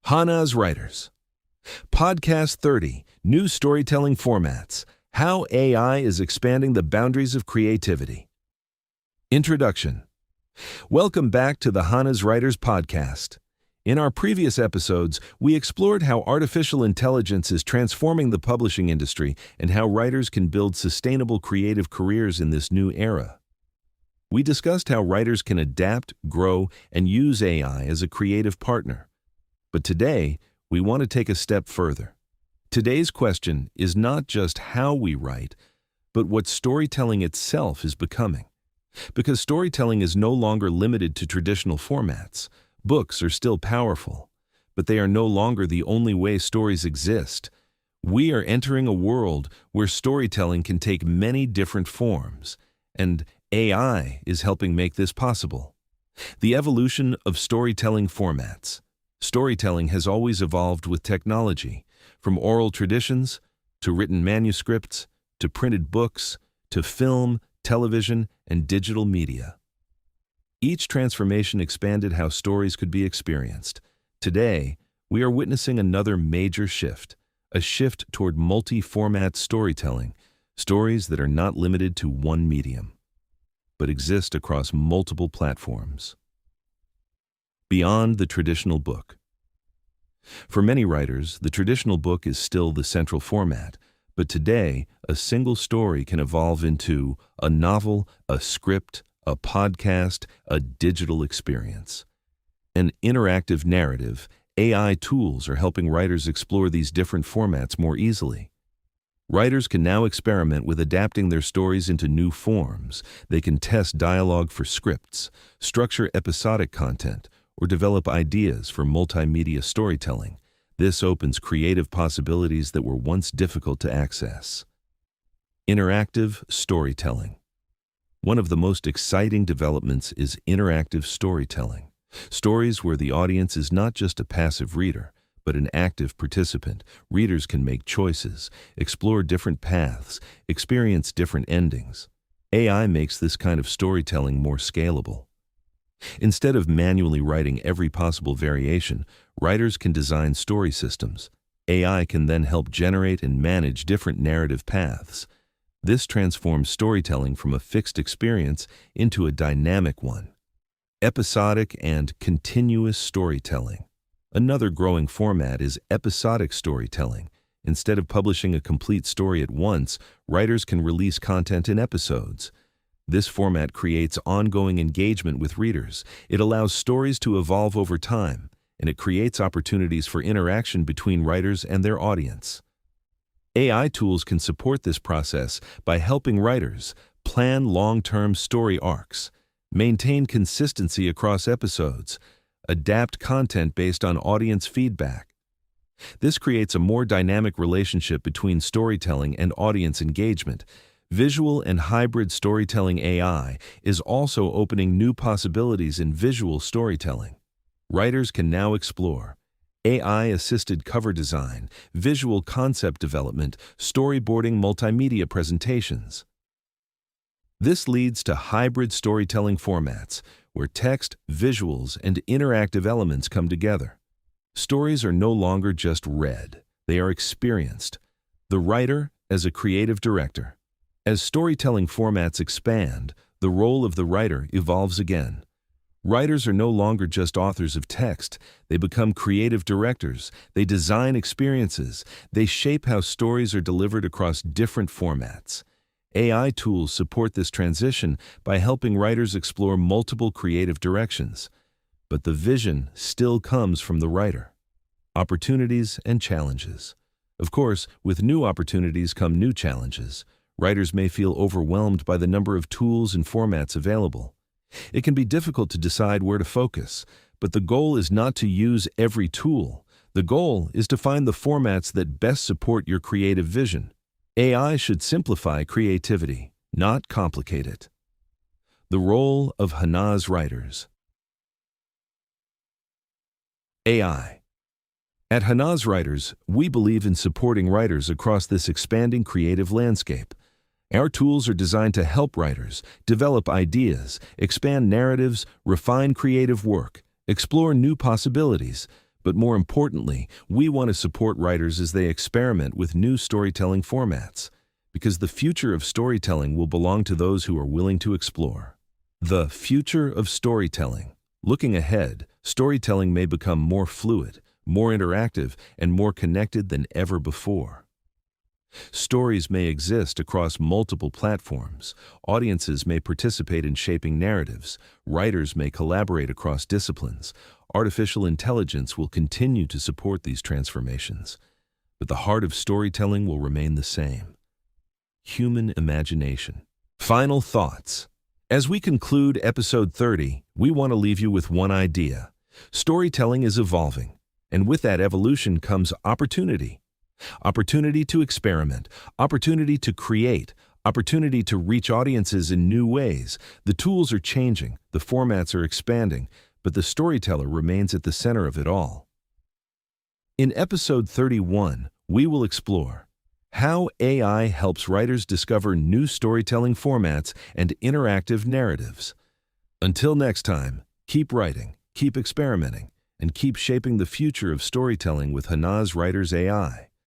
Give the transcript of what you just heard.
Hanaz Writers. Podcast 30, New Storytelling Formats, How AI is Expanding the Boundaries of Creativity. Introduction. Welcome back to the Hanaz Writers podcast. In our previous episodes, we explored how artificial intelligence is transforming the publishing industry and how writers can build sustainable creative careers in this new era. We discussed how writers can adapt, grow, and use AI as a creative partner. But today, we want to take a step further. Today's question is not just how we write, but what storytelling itself is becoming. Because storytelling is no longer limited to traditional formats. Books are still powerful, but they are no longer the only way stories exist. We are entering a world where storytelling can take many different forms, and AI is helping make this possible. The evolution of storytelling formats. Storytelling has always evolved with technology, from oral traditions to written manuscripts to printed books to film, television, and digital media. Each transformation expanded how stories could be experienced. Today, we are witnessing another major shift, a shift toward multi-format storytelling, stories that are not limited to one medium, but exist across multiple platforms. Beyond the traditional book. For many writers, the traditional book is still the central format, but today, a single story can evolve into a novel, a script, a podcast, a digital experience. An interactive narrative, AI tools are helping writers explore these different formats more easily. Writers can now experiment with adapting their stories into new forms. They can test dialogue for scripts, structure episodic content, or develop ideas for multimedia storytelling. This opens creative possibilities that were once difficult to access. Interactive storytelling. One of the most exciting developments is interactive storytelling. Stories where the audience is not just a passive reader, but an active participant. Readers can make choices, explore different paths, experience different endings. AI makes this kind of storytelling more scalable. Instead of manually writing every possible variation, writers can design story systems. AI can then help generate and manage different narrative paths. This transforms storytelling from a fixed experience into a dynamic one. Episodic and continuous storytelling. Another growing format is episodic storytelling. Instead of publishing a complete story at once, writers can release content in episodes. This format creates ongoing engagement with readers. It allows stories to evolve over time, and it creates opportunities for interaction between writers and their audience. AI tools can support this process by helping writers plan long-term story arcs, maintain consistency across episodes, adapt content based on audience feedback. This creates a more dynamic relationship between storytelling and audience engagement. Visual and hybrid storytelling AI is also opening new possibilities in visual storytelling. Writers can now explore AI-assisted cover design, visual concept development, storyboarding, multimedia presentations. This leads to hybrid storytelling formats, where text, visuals, and interactive elements come together. Stories are no longer just read, they are experienced. The writer as a creative director. As storytelling formats expand, the role of the writer evolves again. Writers are no longer just authors of text. They become creative directors. They design experiences. They shape how stories are delivered across different formats. AI tools support this transition by helping writers explore multiple creative directions. But the vision still comes from the writer. Opportunities and challenges. Of course, with new opportunities come new challenges. Writers may feel overwhelmed by the number of tools and formats available. It can be difficult to decide where to focus, but the goal is not to use every tool. The goal is to find the formats that best support your creative vision. AI should simplify creativity, not complicate it. The role of Hanaz writers. AI. At Hanaz Writers, we believe in supporting writers across this expanding creative landscape. Our tools are designed to help writers develop ideas, expand narratives, refine creative work, explore new possibilities, But more importantly, we want to support writers as they experiment with new storytelling formats, because the future of storytelling will belong to those who are willing to explore. The future of storytelling. Looking ahead, storytelling may become more fluid, more interactive, and more connected than ever before. Stories may exist across multiple platforms, audiences may participate in shaping narratives, writers may collaborate across disciplines, artificial intelligence will continue to support these transformations, but the heart of storytelling will remain the same: human imagination. Final thoughts. As we conclude episode 30, we want to leave you with one idea. Storytelling is evolving, and with that evolution comes opportunity. Opportunity to experiment, opportunity to create, opportunity to reach audiences in new ways. The tools are changing, the formats are expanding, but the storyteller remains at the center of it all. In episode 31, we will explore how AI helps writers discover new storytelling formats and interactive narratives. Until next time, keep writing, keep experimenting, and keep shaping the future of storytelling with Hanaz Writers AI.